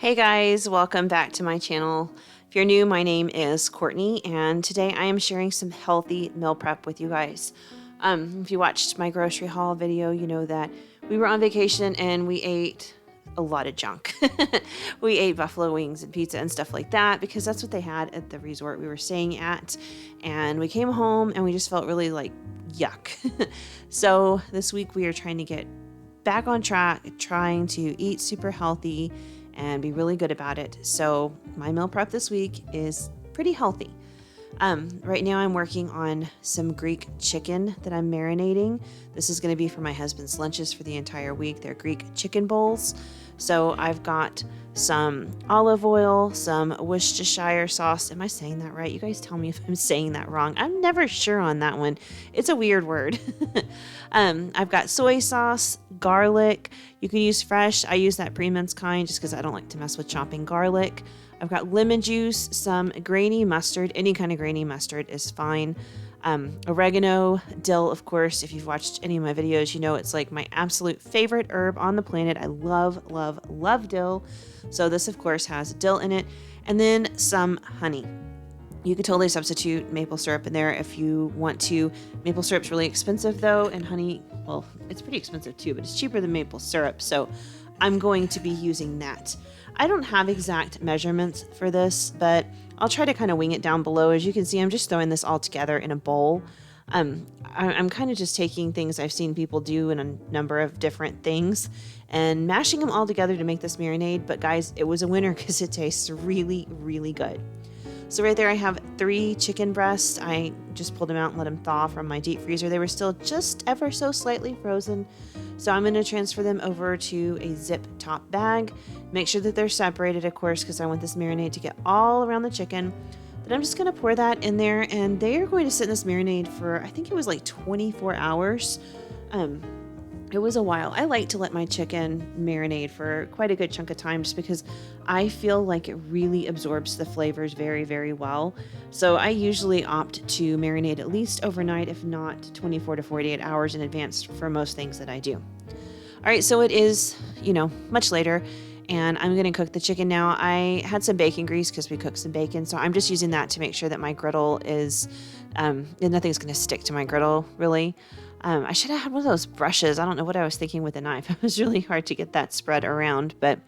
Hey guys, welcome back to my channel. If you're new, my name is Courtney, and today I am sharing some healthy meal prep with you guys. If you watched my grocery haul video, you know that we were on vacation and we ate a lot of junk. We ate buffalo wings and pizza and stuff like that because that's what they had at the resort we were staying at. And we came home and we just felt really like yuck. So this week we are trying to get back on track, trying to eat super healthy and be really good about it. So my meal prep this week is pretty healthy. Right now I'm working on some Greek chicken that I'm marinating. This is going to be for my husband's lunches for the entire week. They're Greek chicken bowls. So I've got some olive oil, some Worcestershire sauce. Am I saying that right? You guys tell me if I'm saying that wrong. I'm never sure on that one. It's a weird word. I've got soy sauce, garlic. You can use fresh. I use that pre-minced kind just because I don't like to mess with chopping garlic. I've got lemon juice, some grainy mustard. Any kind of grainy mustard is fine. Oregano, dill, of course. If you've watched any of my videos, you know it's like my absolute favorite herb on the planet. I love, love, love dill. So this, of course, has dill in it. And then some honey. You could totally substitute maple syrup in there if you want to. Maple syrup's really expensive though, and honey, well, it's pretty expensive too, but it's cheaper than maple syrup. So I'm going to be using that. I don't have exact measurements for this, but I'll try to kind of wing it down below. As you can see, I'm just throwing this all together in a bowl. I'm kind of just taking things I've seen people do in a number of different things and mashing them all together to make this marinade. But guys, it was a winner because it tastes really, really good. So right there I have 3 chicken breasts. I just pulled them out and let them thaw from my deep freezer. They were still just ever so slightly frozen. So I'm going to transfer them over to a zip top bag. Make sure that they're separated, of course, because I want this marinade to get all around the chicken. Then I'm just going to pour that in there, and they are going to sit in this marinade for, I think it was like 24 hours. It was a while. I like to let my chicken marinate for quite a good chunk of time just because I feel like it really absorbs the flavors very, very well. So I usually opt to marinate at least overnight, if not 24 to 48 hours in advance for most things that I do. All right, so it is, much later, and I'm going to cook the chicken now. I had some bacon grease because we cooked some bacon, so I'm just using that to make sure that my griddle is, nothing's going to stick to my griddle, really. I should have had one of those brushes. I don't know what I was thinking with a knife. It was really hard to get that spread around, but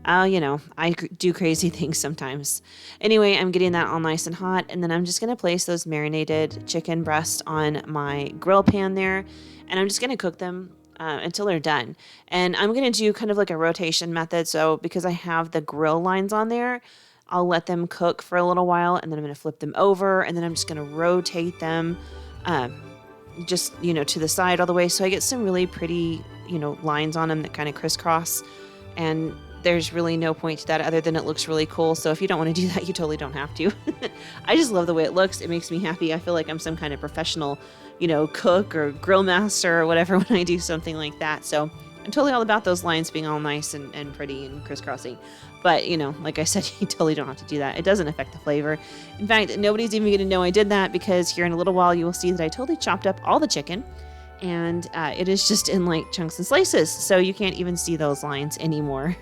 I do crazy things sometimes. Anyway, I'm getting that all nice and hot, and then I'm just going to place those marinated chicken breasts on my grill pan there, and I'm just going to cook them until they're done. And I'm going to do kind of like a rotation method. So because I have the grill lines on there, I'll let them cook for a little while, and then I'm going to flip them over, and then I'm just going to rotate them to the side all the way. So I get some really pretty, lines on them that kind of crisscross. And there's really no point to that other than it looks really cool. So if you don't want to do that, you totally don't have to. I just love the way it looks. It makes me happy. I feel like I'm some kind of professional, cook or grill master or whatever when I do something like that. So I'm totally all about those lines being all nice and pretty and crisscrossy. But, like I said, you totally don't have to do that. It doesn't affect the flavor. In fact, nobody's even going to know I did that because here in a little while you will see that I totally chopped up all the chicken. And it is just in like chunks and slices. So you can't even see those lines anymore.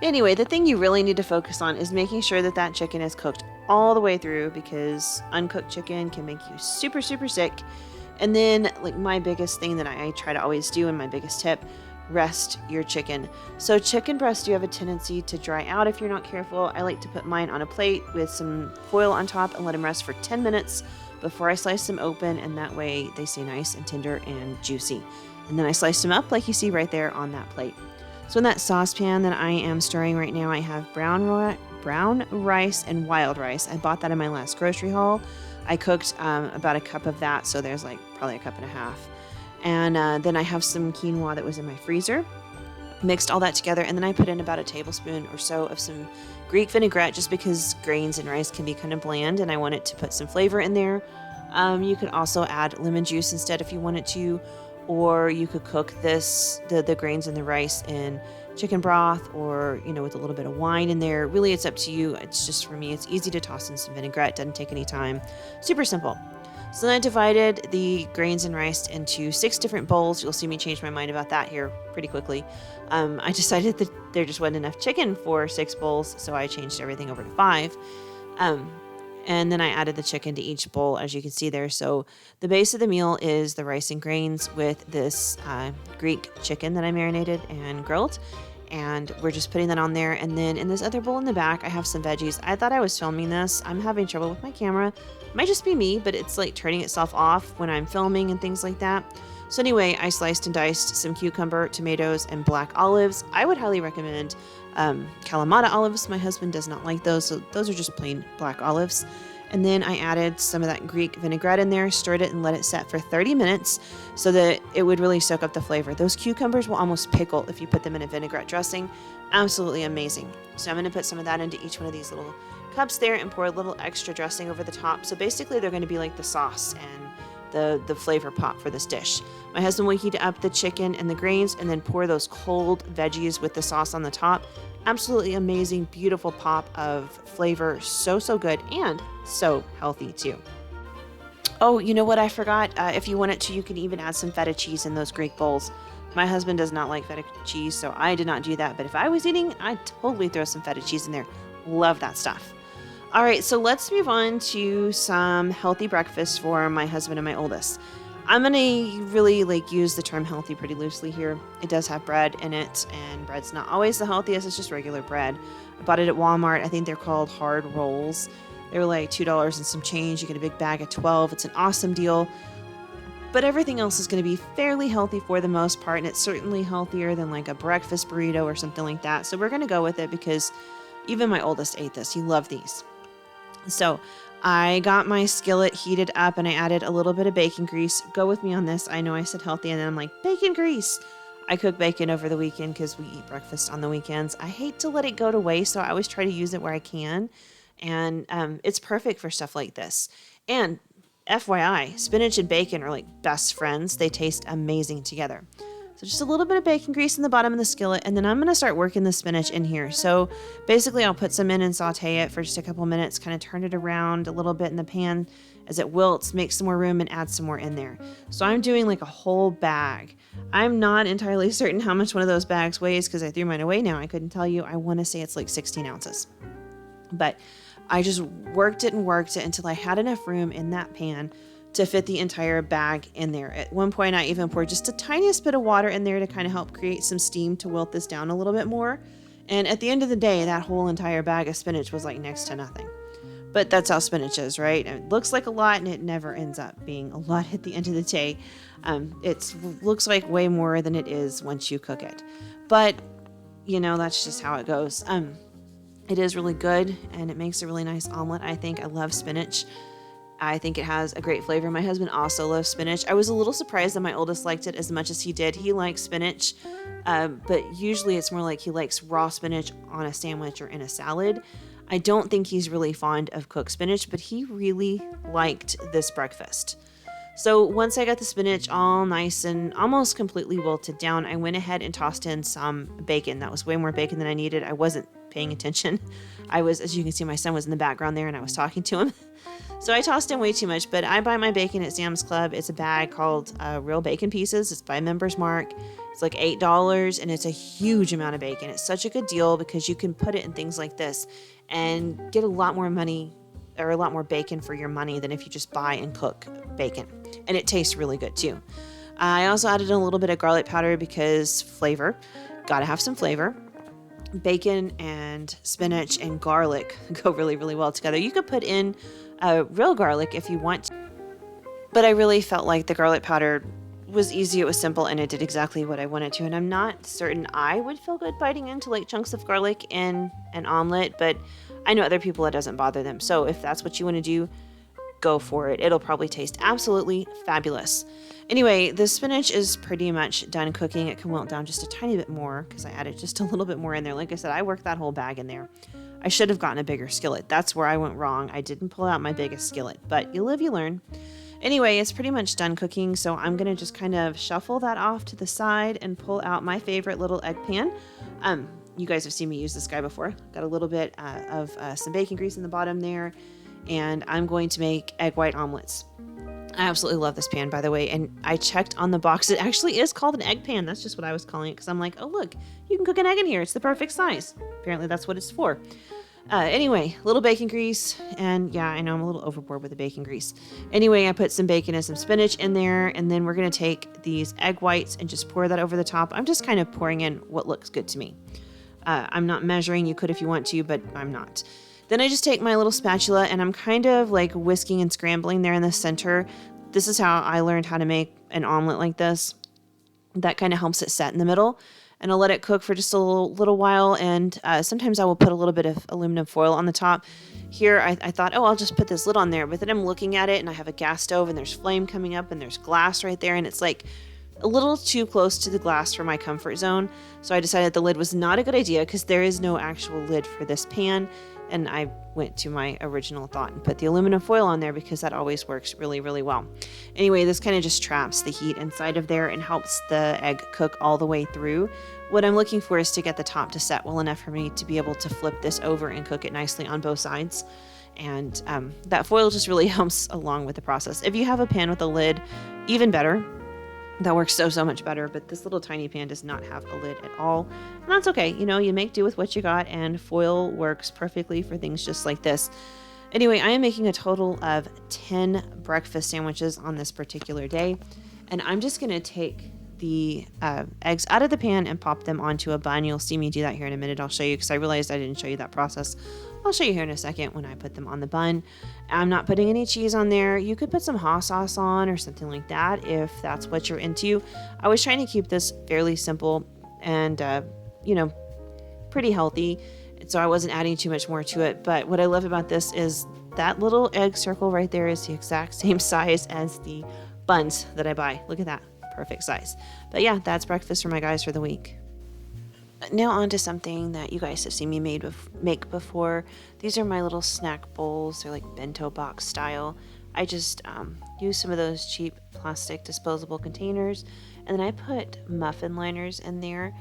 Anyway, the thing you really need to focus on is making sure that that chicken is cooked all the way through because uncooked chicken can make you super, super sick. And then like my biggest thing that I try to always do and my biggest tip, rest your chicken. So chicken breasts do have a tendency to dry out if you're not careful. I like to put mine on a plate with some foil on top and let them rest for 10 minutes before I slice them open, and that way they stay nice and tender and juicy. And then I slice them up like you see right there on that plate. So in that saucepan that I am stirring right now, I have brown rice and wild rice. I bought that in my last grocery haul. I cooked about a cup of that, so there's like probably a cup and a half. And then I have some quinoa that was in my freezer. Mixed all that together, and then I put in about a tablespoon or so of some Greek vinaigrette just because grains and rice can be kind of bland, and I wanted to put some flavor in there. You could also add lemon juice instead if you wanted to, or you could cook the grains and the rice in chicken broth or, with a little bit of wine in there. Really, it's up to you. It's just for me, it's easy to toss in some vinaigrette. Doesn't take any time. Super simple. So then I divided the grains and rice into 6 different bowls. You'll see me change my mind about that here pretty quickly. I decided that there just wasn't enough chicken for 6 bowls, so I changed everything over to 5. And then I added the chicken to each bowl, as you can see there. So the base of the meal is the rice and grains with this Greek chicken that I marinated and grilled. And we're just putting that on there. And then in this other bowl in the back, I have some veggies. I thought I was filming this. I'm having trouble with my camera. It might just be me, but it's like turning itself off when I'm filming and things like that. So anyway, I sliced and diced some cucumber, tomatoes, and black olives. I would highly recommend Kalamata olives. My husband does not like those, so those are just plain black olives. And then I added some of that Greek vinaigrette in there, stirred it, and let it set for 30 minutes so that it would really soak up the flavor. Those cucumbers will almost pickle if you put them in a vinaigrette dressing. Absolutely amazing. So I'm going to put some of that into each one of these little cups there and pour a little extra dressing over the top. So basically they're going to be like the sauce and the flavor pop for this dish. My husband will heat up the chicken and the grains and then pour those cold veggies with the sauce on the top. Absolutely amazing, beautiful pop of flavor. So good and so healthy too. Oh, you know what I forgot? If you wanted to, you can even add some feta cheese in those Greek bowls. My husband does not like feta cheese, so I did not do that. But if I was eating, I'd totally throw some feta cheese in there. Love that stuff. All right, so let's move on to some healthy breakfast for my husband and my oldest. I'm going to really use the term healthy pretty loosely here. It does have bread in it, and bread's not always the healthiest. It's just regular bread. I bought it at Walmart. I think they're called hard rolls. They were like $2 and some change. You get a big bag of 12. It's an awesome deal. But everything else is going to be fairly healthy for the most part, and it's certainly healthier than like a breakfast burrito or something like that. So we're going to go with it because even my oldest ate this. He loved these. So I got my skillet heated up and I added a little bit of bacon grease. Go with me on this. I know I said healthy and then I'm like, bacon grease. I cook bacon over the weekend because we eat breakfast on the weekends. I hate to let it go to waste, so I always try to use it where I can. And it's perfect for stuff like this. And FYI, spinach and bacon are like best friends. They taste amazing together. So just a little bit of bacon grease in the bottom of the skillet, and then I'm going to start working the spinach in here. So basically I'll put some in and saute it for just a couple minutes, kind of turn it around a little bit in the pan as it wilts, make some more room and add some more in there. So I'm doing like a whole bag. I'm not entirely certain how much one of those bags weighs because I threw mine away now. I couldn't tell you. I want to say it's like 16 ounces. But I just worked it until I had enough room in that pan to fit the entire bag in there. At one point, I even poured just a tiniest bit of water in there to kind of help create some steam to wilt this down a little bit more. And at the end of the day, that whole entire bag of spinach was like next to nothing. But that's how spinach is, right? It looks like a lot and it never ends up being a lot at the end of the day. It looks like way more than it is once you cook it. But, you know, that's just how it goes. It is really good and it makes a really nice omelet. I think I love spinach. I think it has a great flavor. My husband also loves spinach. I was a little surprised that my oldest liked it as much as he did. He likes spinach, but usually it's more like he likes raw spinach on a sandwich or in a salad. I don't think he's really fond of cooked spinach, but he really liked this breakfast. So once I got the spinach all nice and almost completely wilted down, I went ahead and tossed in some bacon. That was way more bacon than I needed. I wasn't paying attention. I was, as you can see, my son was in the background there and I was talking to him. So I tossed in way too much, but I buy my bacon at Sam's Club. It's a bag called Real Bacon Pieces. It's by Members Mark. It's like $8 and it's a huge amount of bacon. It's such a good deal because you can put it in things like this and get a lot more money or a lot more bacon for your money than if you just buy and cook bacon. And it tastes really good too. I also added a little bit of garlic powder because flavor. Gotta have some flavor. Bacon and spinach and garlic go really, really well together. You could put in real garlic if you want to, but I really felt like the garlic powder was easy, it was simple, and it did exactly what I wanted to. And I'm not certain I would feel good biting into like chunks of garlic in an omelet, but I know other people it doesn't bother them. So if that's what you want to do, go for it. It'll probably taste absolutely fabulous. Anyway, the spinach is pretty much done cooking. It can wilt down just a tiny bit more because I added just a little bit more in there. Like I said, I worked that whole bag in there. I should have gotten a bigger skillet. That's where I went wrong. I didn't pull out my biggest skillet, but you live, you learn. Anyway, it's pretty much done cooking, so I'm going to just kind of shuffle that off to the side and pull out my favorite little egg pan. You guys have seen me use this guy before. Got a little bit of some bacon grease in the bottom there, and I'm going to make egg white omelets. I absolutely love this pan, by the way, and I checked on the box. It actually is called an egg pan. That's just what I was calling it because I'm like, oh, look, you can cook an egg in here. It's the perfect size. Apparently, that's what it's for. Anyway, a little bacon grease, and yeah, I know I'm a little overboard with the bacon grease. Anyway, I put some bacon and some spinach in there, and then we're going to take these egg whites and just pour that over the top. I'm just kind of pouring in what looks good to me. I'm not measuring. You could if you want to, but I'm not. Then I just take my little spatula, and I'm kind of like whisking and scrambling there in the center. This is how I learned how to make an omelet like this. That kind of helps it set in the middle. And I'll let it cook for just a little while. And sometimes I will put a little bit of aluminum foil on the top. Here, I thought, oh, I'll just put this lid on there. But then I'm looking at it, and I have a gas stove, and there's flame coming up, and there's glass right there. And it's like a little too close to the glass for my comfort zone. So I decided the lid was not a good idea because there is no actual lid for this pan. And I went to my original thought and put the aluminum foil on there because that always works really, really well. Anyway, this kind of just traps the heat inside of there and helps the egg cook all the way through. What I'm looking for is to get the top to set well enough for me to be able to flip this over and cook it nicely on both sides. And that foil just really helps along with the process. If you have a pan with a lid, even better. That works so much better, but this little tiny pan does not have a lid at all. And that's okay. You know, you make do with what you got, and foil works perfectly for things just like this. Anyway, I am making a total of 10 breakfast sandwiches on this particular day. And I'm just going to take the eggs out of the pan and pop them onto a bun. You'll see me do that here in a minute. I'll show you because I realized I didn't show you that process. I'll show you here in a second when I put them on the bun. I'm not putting any cheese on there. You could put some hot sauce on or something like that if that's what you're into. I was trying to keep this fairly simple and, pretty healthy. So I wasn't adding too much more to it. But what I love about this is that little egg circle right there is the exact same size as the buns that I buy. Look at that. Perfect size. But yeah, that's breakfast for my guys for the week. Now on to something that you guys have seen me make before. These are my little snack bowls. They're like bento box style. I just use some of those cheap plastic disposable containers, and then I put muffin liners in there,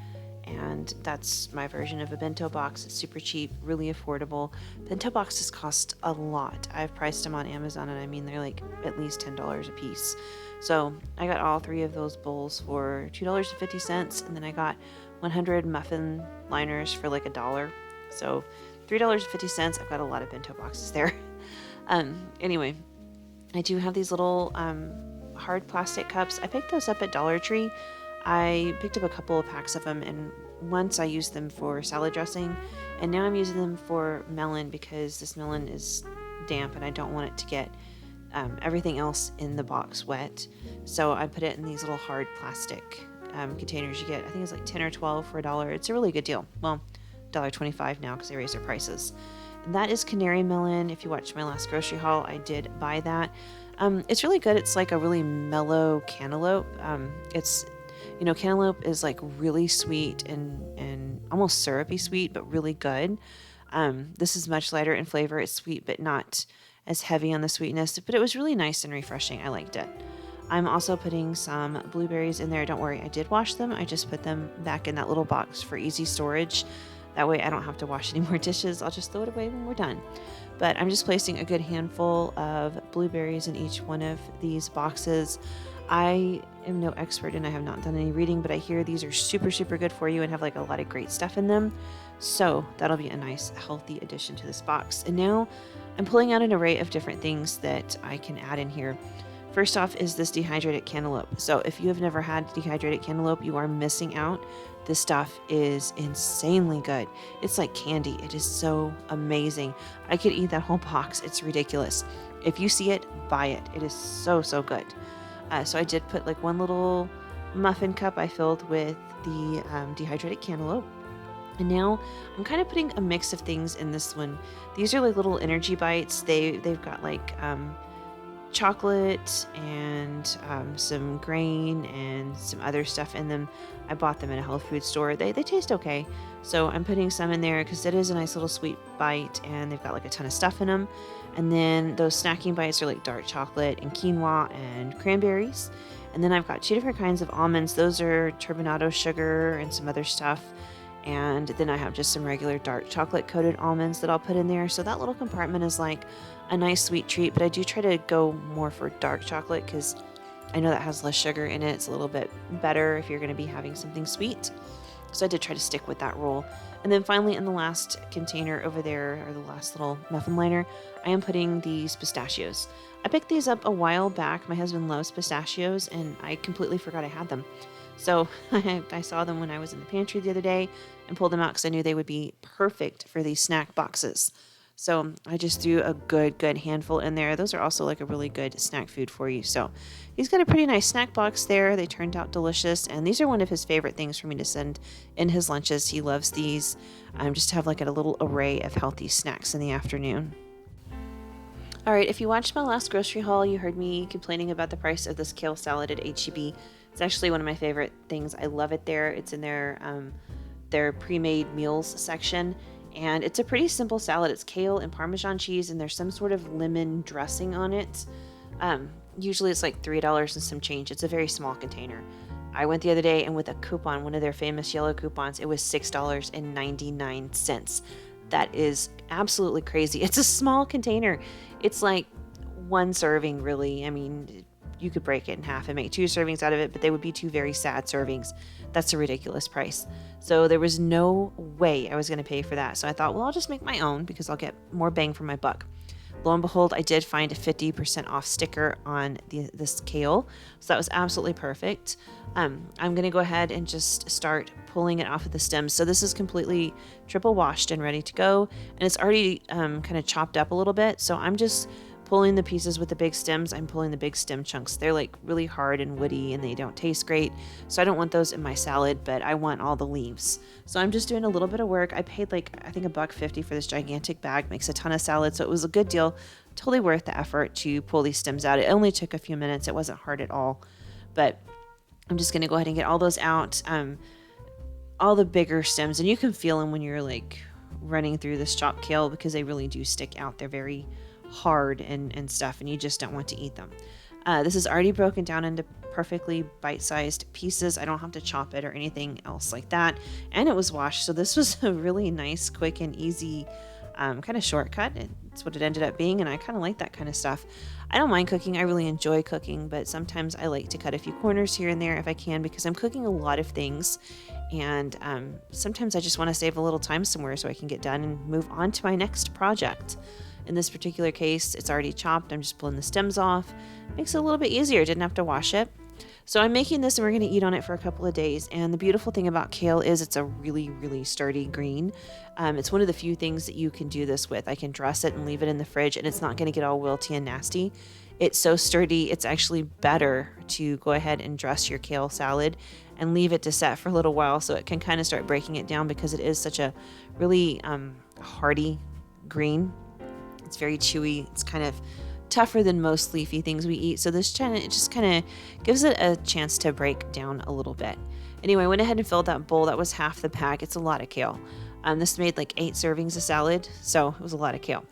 and that's my version of a bento box. It's super cheap, really affordable. Bento boxes cost a lot. I've priced them on Amazon, and I mean they're like at least $10 a piece. So I got all 3 of those bowls for $2.50, and then I got 100 muffin liners for like $1. So $3.50. I've got a lot of bento boxes there. Anyway, I do have these little hard plastic cups. I picked those up at Dollar Tree. I picked up a couple of packs of them, and once I used them for salad dressing, and now I'm using them for melon because this melon is damp and I don't want it to get everything else in the box wet. So I put it in these little hard plastic containers you get. I think it's like 10 or 12 for $1. It's a really good deal. Well, $1.25 now because they raised their prices. And that is Canary Melon. If you watched my last grocery haul, I did buy that. It's really good. It's like a really mellow cantaloupe. Cantaloupe is like really sweet and almost syrupy sweet, but really good. This is much lighter in flavor. It's sweet, but not as heavy on the sweetness, but it was really nice and refreshing. I liked it. I'm also putting some blueberries in there. Don't worry, I did wash them. I just put them back in that little box for easy storage. That way I don't have to wash any more dishes. I'll just throw it away when we're done. But I'm just placing a good handful of blueberries in each one of these boxes. I am no expert and I have not done any reading, but I hear these are super, super good for you and have like a lot of great stuff in them. So that'll be a nice, healthy addition to this box. And now I'm pulling out an array of different things that I can add in here. First off is this dehydrated cantaloupe. So if you have never had dehydrated cantaloupe, you are missing out. This stuff is insanely good. It's like candy. It is so amazing. I could eat that whole box. It's ridiculous. If you see it, buy it. It is so, so good. So I did put like one little muffin cup I filled with the dehydrated cantaloupe. And now I'm kind of putting a mix of things in this one. These are like little energy bites. They've got like chocolate and some grain and some other stuff in them. I bought them in a health food store. They taste okay. So I'm putting some in there because it is a nice little sweet bite and they've got like a ton of stuff in them. And then those snacking bites are like dark chocolate and quinoa and cranberries. And then I've got 2 different kinds of almonds. Those are turbinado sugar and some other stuff. And then I have just some regular dark chocolate coated almonds that I'll put in there. So that little compartment is like a nice sweet treat, but I do try to go more for dark chocolate because I know that has less sugar in it. It's a little bit better if you're going to be having something sweet. So I did try to stick with that rule. And then finally in the last container over there, or the last little muffin liner, I am putting these pistachios. I picked these up a while back. My husband loves pistachios and I completely forgot I had them. So I saw them when I was in the pantry the other day and pulled them out because I knew they would be perfect for these snack boxes. So I just threw a good handful in there. Those are also like a really good snack food for you. So he's got a pretty nice snack box there. They turned out delicious. And these are one of his favorite things for me to send in his lunches. He loves these just to have like a little array of healthy snacks in the afternoon. All right, if you watched my last grocery haul, you heard me complaining about the price of this kale salad at H-E-B. It's actually one of my favorite things. I love it there. It's in their pre-made meals section. And it's a pretty simple salad. It's kale and Parmesan cheese, and there's some sort of lemon dressing on it. Usually it's like $3 and some change. It's a very small container. I went the other day, and with a coupon, one of their famous yellow coupons, it was $6.99. That is absolutely crazy. It's a small container. It's like one serving, really. I mean, you could break it in half and make 2 servings out of it, but they would be 2 very sad servings. That's a ridiculous price. So there was no way I was going to pay for that. So I thought, well, I'll just make my own because I'll get more bang for my buck. Lo and behold, I did find a 50% off sticker on this kale. So that was absolutely perfect. I'm going to go ahead and just start pulling it off of the stems. So this is completely triple washed and ready to go. And it's already kind of chopped up a little bit. So I'm just pulling the pieces with the big stems. I'm pulling the big stem chunks. They're like really hard and woody and they don't taste great. So I don't want those in my salad, but I want all the leaves. So I'm just doing a little bit of work. I paid like, I think $1.50 for this gigantic bag. Makes a ton of salad. So it was a good deal. Totally worth the effort to pull these stems out. It only took a few minutes. It wasn't hard at all. But I'm just going to go ahead and get all those out. All the bigger stems. And you can feel them when you're like running through this chopped kale because they really do stick out. They're very hard and stuff, and you just don't want to eat them. This is already broken down into perfectly bite-sized pieces. I don't have to chop it or anything else like that. And it was washed, so this was a really nice, quick, and easy kind of shortcut. It's what it ended up being, and I kind of like that kind of stuff. I don't mind cooking. I really enjoy cooking, but sometimes I like to cut a few corners here and there if I can because I'm cooking a lot of things. And sometimes I just want to save a little time somewhere so I can get done and move on to my next project. In this particular case, it's already chopped. I'm just pulling the stems off. Makes it a little bit easier. Didn't have to wash it. So I'm making this and we're going to eat on it for a couple of days. And the beautiful thing about kale is it's a really, really sturdy green. It's one of the few things that you can do this with. I can dress it and leave it in the fridge and it's not going to get all wilty and nasty. It's so sturdy. It's actually better to go ahead and dress your kale salad and leave it to set for a little while so it can kind of start breaking it down because it is such a really hearty green. It's very chewy. It's kind of tougher than most leafy things we eat. So this it just kind of gives it a chance to break down a little bit. Anyway, I went ahead and filled that bowl. That was half the pack. It's a lot of kale. This made like 8 servings of salad. So it was a lot of kale.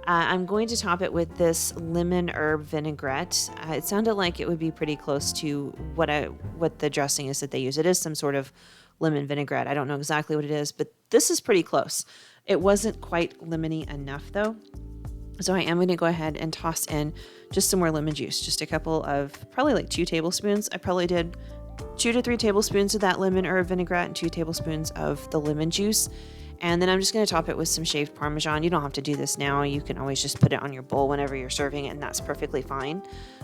I'm going to top it with this lemon herb vinaigrette. It sounded like it would be pretty close to what the dressing is that they use. It is some sort of lemon vinaigrette. I don't know exactly what it is, but this is pretty close. It wasn't quite lemony enough though. So I am going to go ahead and toss in just some more lemon juice, just a couple of, probably like 2 tablespoons. I probably did 2 to 3 tablespoons of that lemon herb vinaigrette and 2 tablespoons of the lemon juice. And then I'm just going to top it with some shaved Parmesan. You don't have to do this now. You can always just put it on your bowl whenever you're serving it, and that's perfectly fine.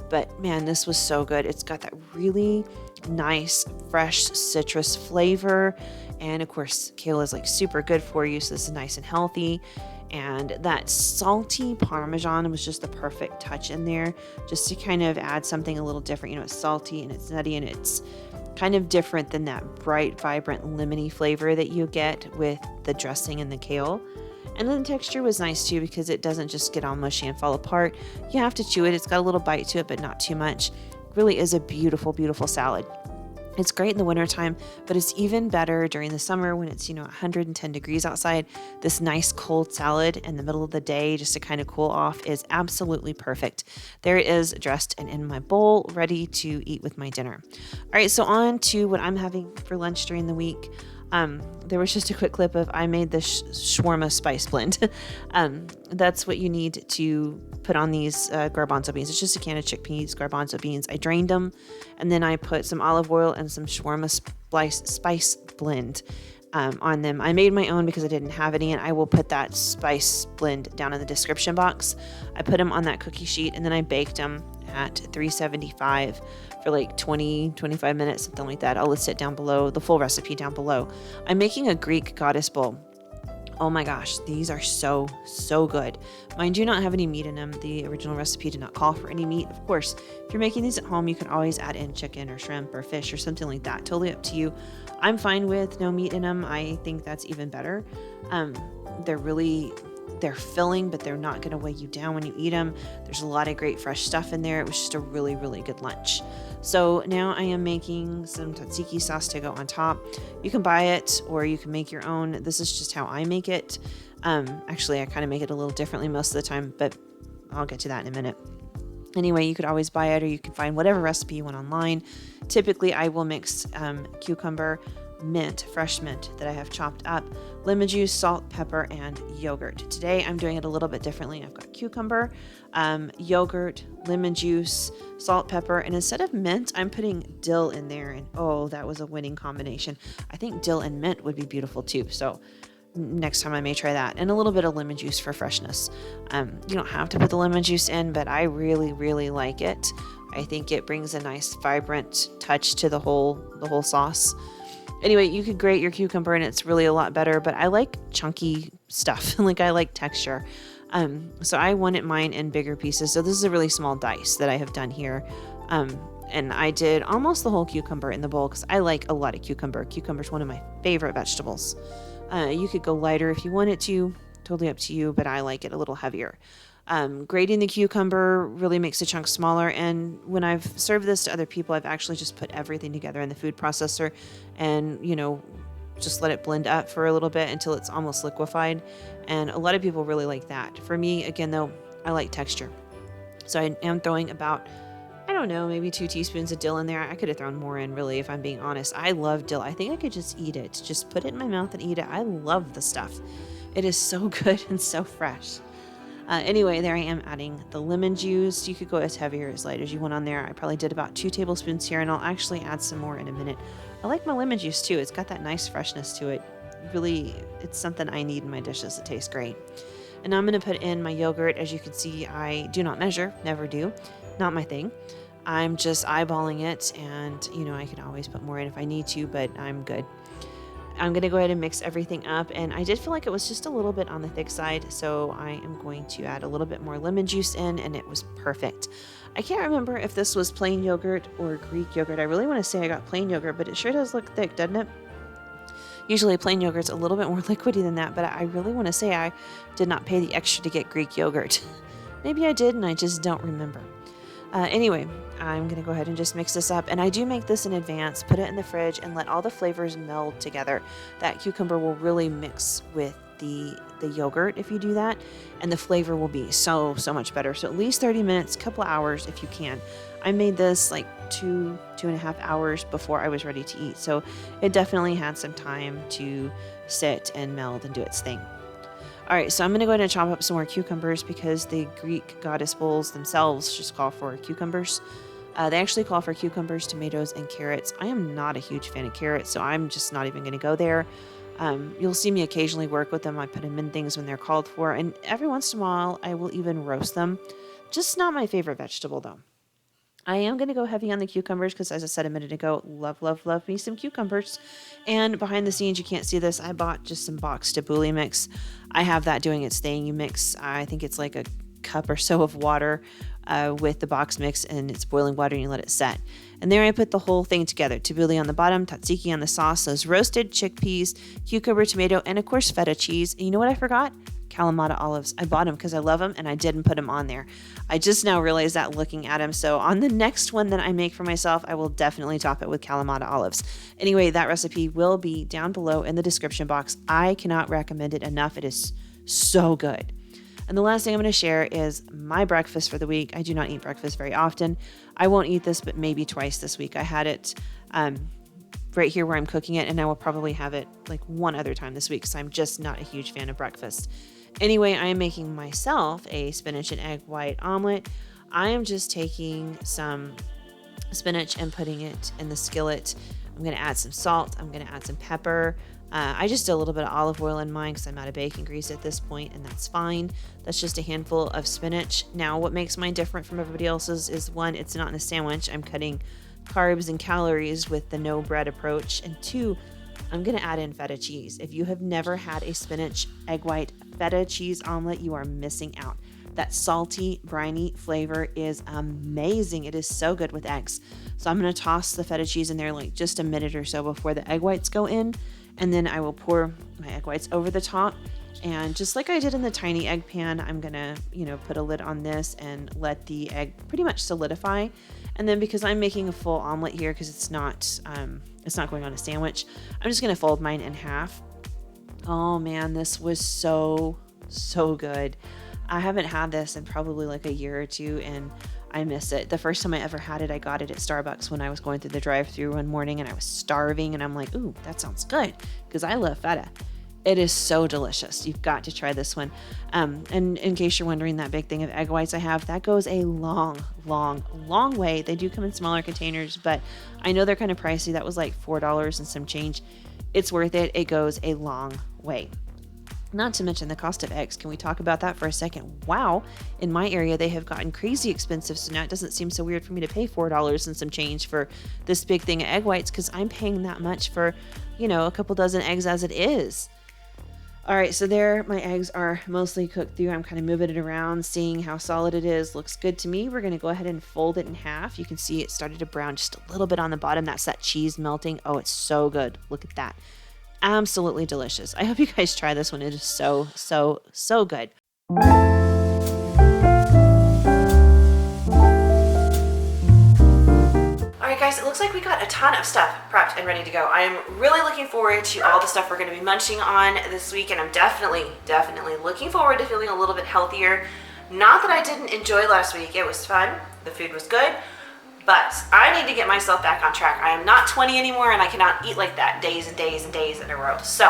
But man, this was so good. It's got that really nice, fresh citrus flavor. And of course, kale is like super good for you, so this is nice and healthy. And that salty Parmesan was just the perfect touch in there, just to kind of add something a little different. You know, it's salty and it's nutty and it's kind of different than that bright, vibrant, lemony flavor that you get with the dressing and the kale. And then the texture was nice too because it doesn't just get all mushy and fall apart. You have to chew it. It's got a little bite to it, but not too much. It really is a beautiful, beautiful salad. It's great in the wintertime, but it's even better during the summer when it's, 110 degrees outside. This nice cold salad in the middle of the day just to kind of cool off is absolutely perfect. There it is, dressed and in my bowl, ready to eat with my dinner. All right, so on to what I'm having for lunch during the week. There was just a quick clip of I made this shawarma spice blend. That's what you need to put on these garbanzo beans. It's just a can of chickpeas, garbanzo beans. I drained them, and then I put some olive oil and some shawarma spice blend on them. I made my own because I didn't have any, and I will put that spice blend down in the description box. I put them on that cookie sheet, and then I baked them at 375 for like 20-25 minutes, something like that. I'll list it down below, the full recipe down below. I'm making a Greek goddess bowl. Oh my gosh, these are so good. Mine do not have any meat in them. The original recipe did not call for any meat. Of course, if you're making these at home, you can always add in chicken or shrimp or fish or something like that. Totally up to you. I'm fine with no meat in them. I think that's even better. They're filling, but they're not going to weigh you down when you eat them. There's a lot of great fresh stuff in there. It was just a really good lunch. So now I am making some tzatziki sauce to go on top. You can buy it or you can make your own. This is just how I make it. Actually, I kind of make it a little differently most of the time, but I'll get to that in a minute. Anyway, you could always buy it or you can find whatever recipe you want online. Typically, I will mix cucumber, mint, fresh mint that I have chopped up, lemon juice, salt, pepper, and yogurt. Today, I'm doing it a little bit differently. I've got cucumber, yogurt, lemon juice, salt, pepper, and instead of mint, I'm putting dill in there. And oh, that was a winning combination. I think dill and mint would be beautiful too. So next time I may try that, and a little bit of lemon juice for freshness. You don't have to put the lemon juice in, but I really like it. I think it brings a nice vibrant touch to the whole sauce. Anyway, you could grate your cucumber and it's really a lot better, but I like chunky stuff. Like I like texture. So I wanted mine in bigger pieces. So this is a really small dice that I have done here. And I did almost the whole cucumber in the bowl because I like a lot of cucumber. Cucumber is one of my favorite vegetables. You could go lighter if you wanted to, totally up to you, but I like it a little heavier. Grating the cucumber really makes the chunks smaller, and when I've served this to other people, I've actually just put everything together in the food processor and, just let it blend up for a little bit until it's almost liquefied, and a lot of people really like that. For me, again, though, I like texture. So I am throwing about, I don't know, maybe 2 teaspoons of dill in there. I could have thrown more in, really, if I'm being honest. I love dill. I think I could just eat it. Just put it in my mouth and eat it. I love the stuff. It is so good and so fresh. Anyway, there I am adding the lemon juice. You could go as heavy or as light as you want on there. I probably did about 2 tablespoons here, and I'll actually add some more in a minute. I like my lemon juice too. It's got that nice freshness to it. Really, it's something I need in my dishes. It tastes great. And now I'm going to put in my yogurt. As you can see, I do not measure, never do. Not my thing. I'm just eyeballing it, and I can always put more in if I need to, but I'm good. I'm going to go ahead and mix everything up, and I did feel like it was just a little bit on the thick side, so I am going to add a little bit more lemon juice in, and it was perfect. I can't remember if this was plain yogurt or Greek yogurt. I really want to say I got plain yogurt, but it sure does look thick, doesn't it? Usually plain yogurt's a little bit more liquidy than that, but I really want to say I did not pay the extra to get Greek yogurt. Maybe I did, and I just don't remember. Anyway, I'm going to go ahead and just mix this up. And I do make this in advance, put it in the fridge, and let all the flavors meld together. That cucumber will really mix with the yogurt if you do that, and the flavor will be so much better. So at least 30 minutes, couple of hours if you can. I made this like 2.5 hours before I was ready to eat. So it definitely had some time to sit and meld and do its thing. All right, so I'm going to go ahead and chop up some more cucumbers because the Greek goddess bowls themselves just call for cucumbers. They actually call for cucumbers, tomatoes, and carrots. I am not a huge fan of carrots, so I'm just not even going to go there. You'll see me occasionally work with them. I put them in things when they're called for, and every once in a while, I will even roast them. Just not my favorite vegetable, though. I am going to go heavy on the cucumbers because, as I said a minute ago, love me some cucumbers. And behind the scenes, you can't see this, I bought just some boxed tabbouleh mix. I have that doing its thing. You mix, I think it's like a cup or so of water with the box mix, and it's boiling water, and you let it set. And there I put the whole thing together. Tabbouleh on the bottom, tzatziki on the sauce, those roasted chickpeas, cucumber, tomato, and of course feta cheese. And you know what I forgot? Kalamata olives. I bought them because I love them, and I didn't put them on there. I just now realized that looking at them. So on the next one that I make for myself, I will definitely top it with Kalamata olives. Anyway, that recipe will be down below in the description box. I cannot recommend it enough. It is so good. And the last thing I'm going to share is my breakfast for the week. I do not eat breakfast very often. I won't eat this, but maybe twice this week. I had it right here where I'm cooking it, and I will probably have it like one other time this week because I'm just not a huge fan of breakfast. Anyway, I am making myself a spinach and egg white omelet. I am just taking some spinach and putting it in the skillet. I'm going to add some salt. I'm going to add some pepper. I just did a little bit of olive oil in mine because I'm out of bacon grease at this point, and that's fine. That's just a handful of spinach. Now, what makes mine different from everybody else's is, one, it's not in a sandwich. I'm cutting carbs and calories with the no bread approach. And two, I'm going to add in feta cheese. If you have never had a spinach, egg white, feta cheese omelet, you are missing out. That salty, briny flavor is amazing. It is so good with eggs. So I'm going to toss the feta cheese in there like just a minute or so before the egg whites go in. And then I will pour my egg whites over the top. And just like I did in the tiny egg pan, I'm going to, put a lid on this and let the egg pretty much solidify. And then because I'm making a full omelet here, because it's not going on a sandwich, I'm just going to fold mine in half. Oh man, this was so good. I haven't had this in probably like a year or two, and I miss it. The first time I ever had it, I got it at Starbucks when I was going through the drive-thru one morning, and I was starving, and I'm like, ooh, that sounds good, because I love feta. It is so delicious. You've got to try this one. And in case you're wondering, that big thing of egg whites I have, that goes a long way. They do come in smaller containers, but I know they're kind of pricey. That was like $4 and some change. It's worth it. It goes a long way. Not to mention the cost of eggs. Can we talk about that for a second? Wow. In my area, they have gotten crazy expensive. So now it doesn't seem so weird for me to pay $4 and some change for this big thing of egg whites, because I'm paying that much for, a couple dozen eggs as it is. All right, so there, my eggs are mostly cooked through. I'm kind of moving it around, seeing how solid it is. Looks good to me. We're going to go ahead and fold it in half. You can see it started to brown just a little bit on the bottom. That's that cheese melting. Oh, it's so good. Look at that. Absolutely delicious. I hope you guys try this one. It is so good. Alright guys, it looks like we got a ton of stuff prepped and ready to go. I am really looking forward to all the stuff we're going to be munching on this week, and I'm definitely looking forward to feeling a little bit healthier. Not that I didn't enjoy last week. It was fun. The food was good. But I need to get myself back on track. I am not 20 anymore, and I cannot eat like that days and days and days in a row. So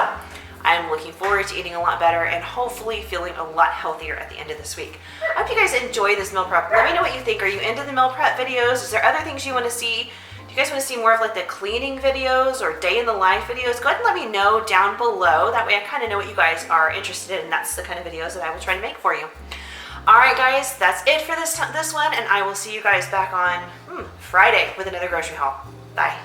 I am looking forward to eating a lot better and hopefully feeling a lot healthier at the end of this week. I hope you guys enjoy this meal prep. Let me know what you think. Are you into the meal prep videos? Is there other things you want to see? Do you guys want to see more of like the cleaning videos or day in the life videos? Go ahead and let me know down below. That way I kind of know what you guys are interested in. That's the kind of videos that I will try to make for you. All right, guys, that's it for this one, and I will see you guys back on Friday with another grocery haul. Bye.